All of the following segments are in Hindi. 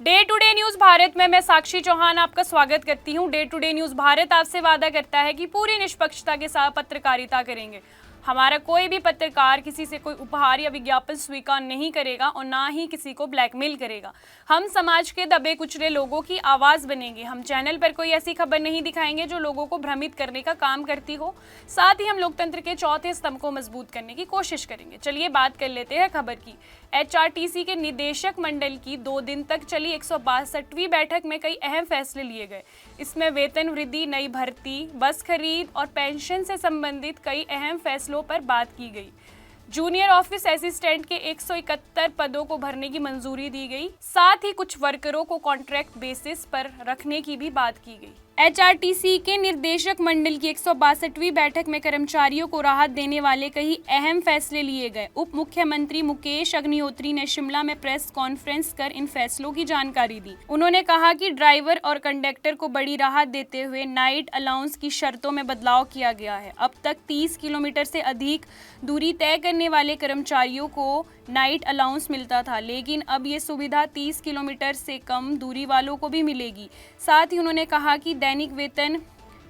Day to day news Bharat में मैं साक्षी चौहान आपका स्वागत करती हूं। Day to day news Bharat आपसे वादा करता है कि पूरी निष्पक्षता के साथ पत्रकारिता करेंगे। हमारा कोई भी पत्रकार किसी से कोई उपहार या विज्ञापन स्वीकार नहीं करेगा और ना ही किसी को ब्लैकमेल करेगा। हम समाज के दबे कुचले लोगों की आवाज बनेंगे। हम चैनल पर कोई ऐसी खबर नहीं दिखाएंगे जो लोगों को भ्रमित करने का काम करती हो। साथ ही हम लोकतंत्र के चौथे स्तंभ को मजबूत करने की कोशिश करेंगे। चलिए बात कर लेते हैं खबर की। एचआरटीसी के निदेशक मंडल की 2 दिन तक चली 162वीं बैठक में कई अहम फैसले लिए गए। इसमें वेतन वृद्धि, नई भर्ती, बस खरीद और पेंशन से संबंधित कई अहम फैसलों पर बात की गई। जूनियर ऑफिस असिस्टेंट के 171 पदों को भरने की मंजूरी दी गई। साथ ही कुछ वर्करों को कॉन्ट्रैक्ट बेसिस पर रखने की भी बात की गई। एचआरटीसी के निर्देशक मंडल की 162वीं बैठक में कर्मचारियों को राहत देने वाले कई अहम फैसले लिए गए। उप मुख्यमंत्री मुकेश अग्निहोत्री ने शिमला में प्रेस कॉन्फ्रेंस कर इन फैसलों की जानकारी दी। उन्होंने कहा कि ड्राइवर और कंडक्टर को बड़ी राहत देते हुए नाइट अलाउंस की शर्तों में बदलाव किया गया है। अब तक 30 किलोमीटर से अधिक दूरी तय करने वाले कर्मचारियों को नाइट अलाउंस मिलता था, लेकिन अब ये सुविधा 30 किलोमीटर से कम दूरी वालों को भी मिलेगी। साथ ही उन्होंने कहा कि दैनिक वेतन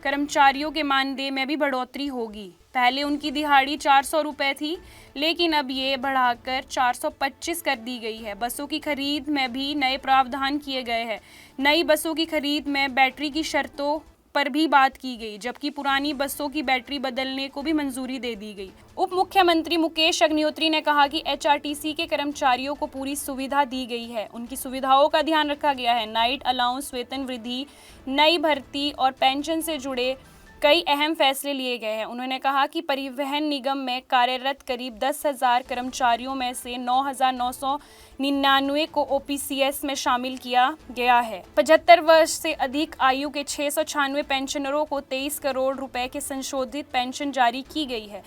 कर्मचारियों के मानदेय में भी बढ़ोतरी होगी। पहले उनकी दिहाड़ी 400 रुपये थी, लेकिन अब ये बढ़ाकर 425 कर दी गई है। बसों की खरीद में भी नए प्रावधान किए गए हैं। नई बसों की खरीद में बैटरी की शर्तों पर भी बात की गई, जबकि पुरानी बसों की बैटरी बदलने को भी मंजूरी दे दी गई। उप मुख्यमंत्री मुकेश अग्निहोत्री ने कहा कि एचआरटीसी के कर्मचारियों को पूरी सुविधा दी गई है। उनकी सुविधाओं का ध्यान रखा गया है। नाइट अलाउंस, वेतन वृद्धि, नई भर्ती और पेंशन से जुड़े कई अहम फैसले लिए गए हैं। उन्होंने कहा कि परिवहन निगम में कार्यरत करीब 10,000 कर्मचारियों में से 9,999 को ओपीसीएस में शामिल किया गया है। 75 वर्ष से अधिक आयु के 696 पेंशनरों को 23 करोड़ रुपए के संशोधित पेंशन जारी की गई है।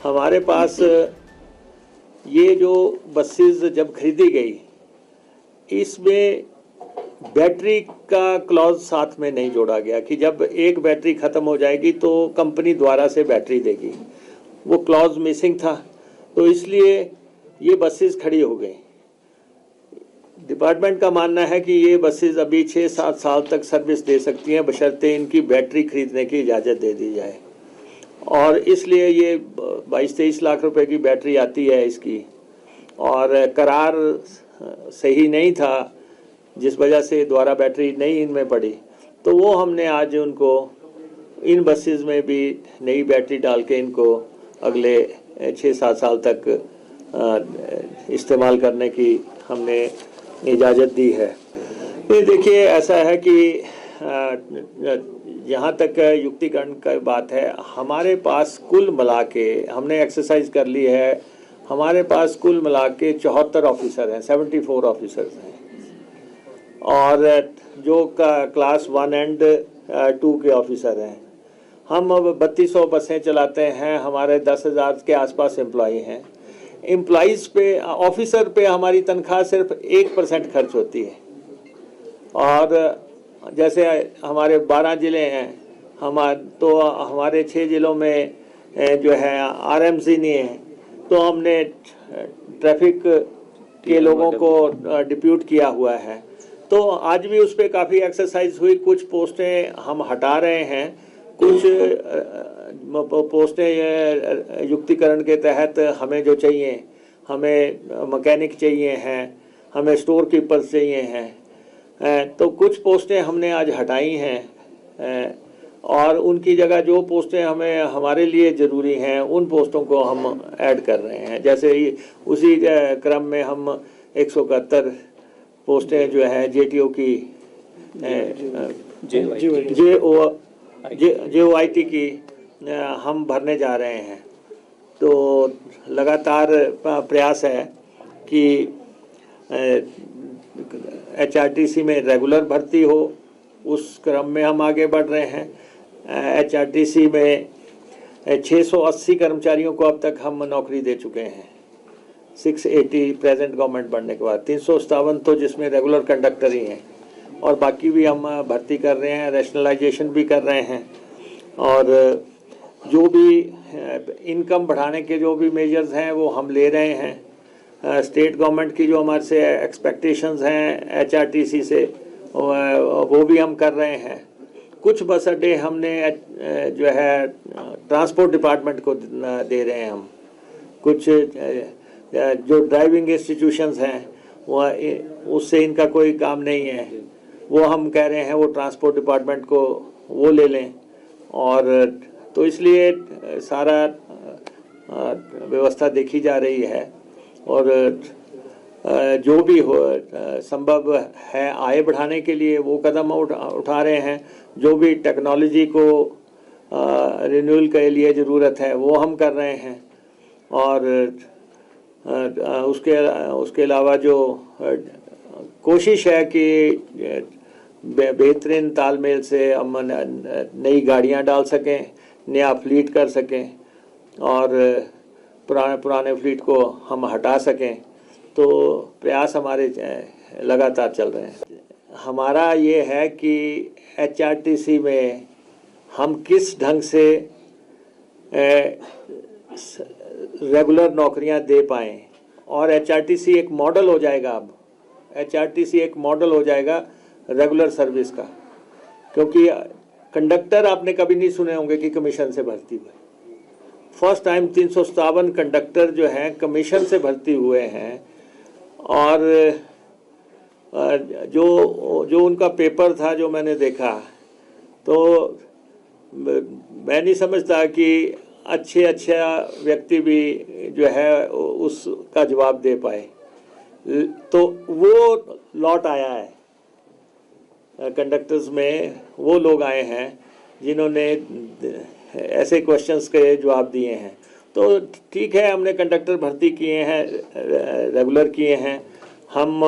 हमारे पास ये जो बसेस जब खरीदी गई, इसमें बैटरी का क्लॉज साथ में नहीं जोड़ा गया कि जब एक बैटरी ख़त्म हो जाएगी तो कंपनी द्वारा से बैटरी देगी। वो क्लॉज मिसिंग था, तो इसलिए ये बसेस खड़ी हो गई। डिपार्टमेंट का मानना है कि ये बसेस अभी 6-7 साल तक सर्विस दे सकती हैं, बशर्ते इनकी बैटरी खरीदने की इजाज़त दे दी जाए। और इसलिए ये 22-23 लाख रुपए की बैटरी आती है इसकी, और करार सही नहीं था, जिस वजह से द्वारा बैटरी नहीं इनमें पड़ी। तो वो हमने आज उनको इन बसेस में भी नई बैटरी डाल के इनको अगले 6-7 साल तक इस्तेमाल करने की हमने इजाज़त दी है। ये देखिए, ऐसा है कि जहाँ तक युक्तिकरण की बात है, हमारे पास कुल मिला के हमने एक्सरसाइज कर ली है। हमारे पास कुल मिला के 74 ऑफिसर हैं, 74 ऑफिसर्स हैं, और जो क्लास 1 एंड 2 के ऑफिसर हैं। हम अब 3200 बसें चलाते हैं। हमारे 10,000 के आसपास एम्प्लॉई हैं। एम्प्लॉइज़ पे, ऑफिसर पे हमारी तनख्वाह सिर्फ 1% खर्च होती है। और जैसे हमारे 12 ज़िले हैं, तो हमारे 6 ज़िलों में जो है आरएमसी नहीं है, तो हमने ट्रैफिक के लोगों को डिप्यूट किया हुआ है। तो आज भी उस पर काफ़ी एक्सरसाइज हुई। कुछ पोस्टें हम हटा रहे हैं, कुछ पोस्टें युक्तिकरण के तहत हमें जो चाहिए, हमें मैकेनिक चाहिए हैं, हमें स्टोर कीपर्स चाहिए हैं, तो कुछ पोस्टें हमने आज हटाई हैं, और उनकी जगह जो पोस्टें हमारे लिए ज़रूरी हैं उन पोस्टों को हम ऐड कर रहे हैं। जैसे उसी क्रम में हम 171 पोस्टें जो है जेटीओ की, जेओआईटी की हम भरने जा रहे हैं। तो लगातार प्रयास है कि एचआरटीसी में रेगुलर भर्ती हो, उस क्रम में हम आगे बढ़ रहे हैं। एचआरटीसी में 680 कर्मचारियों को अब तक हम नौकरी दे चुके हैं। 680 प्रेजेंट गवर्नमेंट बनने के बाद 357 तो जिसमें रेगुलर कंडक्टर ही हैं, और बाकी भी हम भर्ती कर रहे हैं, रैशनलाइजेशन भी कर रहे हैं। और जो भी इनकम बढ़ाने के जो भी मेजर्स हैं वो हम ले रहे हैं। स्टेट गवर्नमेंट की जो हमारे से एक्सपेक्टेशंस हैं एचआरटीसी से, वो भी हम कर रहे हैं। कुछ बस अड्डे हमने जो है ट्रांसपोर्ट डिपार्टमेंट को दे रहे हैं हम। कुछ जो ड्राइविंग इंस्टीट्यूशंस हैं वो उससे इनका कोई काम नहीं है, वो हम कह रहे हैं वो ट्रांसपोर्ट डिपार्टमेंट को वो ले लें। और तो इसलिए सारा व्यवस्था देखी जा रही है और जो भी हो संभव है आय बढ़ाने के लिए वो कदम उठा रहे हैं। जो भी टेक्नोलॉजी को रिन्यूअल के लिए ज़रूरत है वो हम कर रहे हैं। और उसके अलावा जो कोशिश है कि बेहतरीन तालमेल से हम नई गाड़ियां डाल सकें, नया फ्लीट कर सकें और पुराने फ्लीट को हम हटा सकें, तो प्रयास हमारे लगातार चल रहे हैं। हमारा ये है कि एचआरटीसी में हम किस ढंग से रेगुलर नौकरियां दे पाएँ और एचआरटीसी एक मॉडल हो जाएगा। अब एचआरटीसी एक मॉडल हो जाएगा रेगुलर सर्विस का, क्योंकि कंडक्टर आपने कभी नहीं सुने होंगे कि कमीशन से भर्ती हुए। फर्स्ट टाइम 357 कंडक्टर जो हैं कमीशन से भर्ती हुए हैं। और जो उनका पेपर था जो मैंने देखा, तो मैं नहीं समझता कि अच्छा व्यक्ति भी जो है उसका जवाब दे पाए। तो वो लौट आया है, कंडक्टर्स में वो लोग आए हैं जिन्होंने ऐसे क्वेश्चंस के जवाब दिए हैं। तो ठीक है, हमने कंडक्टर भर्ती किए हैं, रेगुलर किए हैं। हम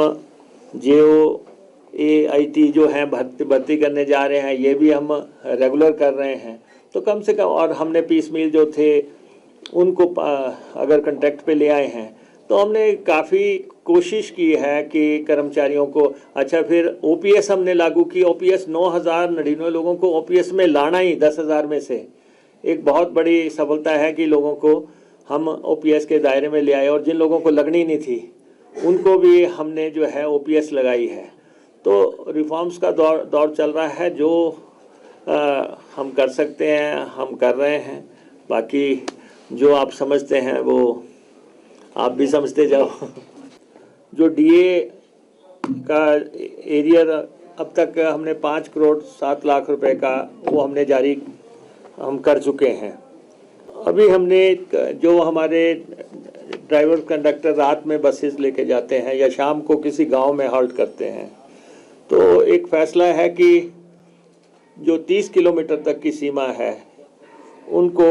JOAIT जो हैं भर्ती करने जा रहे हैं, ये भी हम रेगुलर कर रहे हैं। तो कम से कम, और हमने पीस मील जो थे उनको अगर कॉन्ट्रैक्ट पे ले आए हैं, तो हमने काफ़ी कोशिश की है कि कर्मचारियों को। अच्छा, फिर OPS हमने लागू की। OPS 9,099 लोगों को OPS में लाना ही 10,000 में से एक बहुत बड़ी सफलता है कि लोगों को हम OPS के दायरे में ले आए। और जिन लोगों को लगनी नहीं थी उनको भी हमने जो है OPS लगाई है। तो रिफॉर्म्स का दौर चल रहा है। जो हम कर सकते हैं हम कर रहे हैं। बाकी जो आप समझते हैं वो आप भी समझते जाओ। जो DA का एरियर अब तक हमने 5 करोड़ 7 लाख रुपए का वो हमने जारी हम कर चुके हैं। अभी हमने जो हमारे ड्राइवर कंडक्टर रात में बसेस लेके जाते हैं या शाम को किसी गांव में हॉल्ट करते हैं, तो एक फैसला है कि जो 30 किलोमीटर तक की सीमा है उनको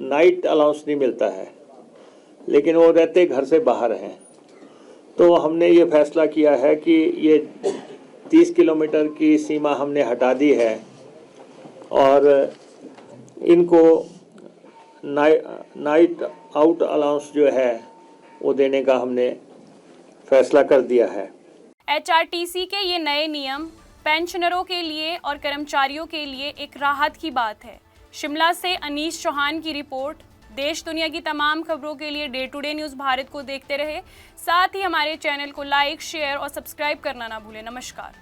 नाइट अलाउंस नहीं मिलता है, लेकिन वो रहते घर से बाहर हैं। तो हमने ये फैसला किया है कि ये 30 किलोमीटर की सीमा हमने हटा दी है और इनको नाइट आउट अलाउंस जो है वो देने का हमने फैसला कर दिया है। HRTC के ये नए नियम पेंशनरों के लिए और कर्मचारियों के लिए एक राहत की बात है। शिमला से अनीश चौहान की रिपोर्ट। देश दुनिया की तमाम खबरों के लिए day to day news Bharat को देखते रहे। साथ ही हमारे चैनल को लाइक, शेयर और सब्सक्राइब करना ना भूलें। नमस्कार।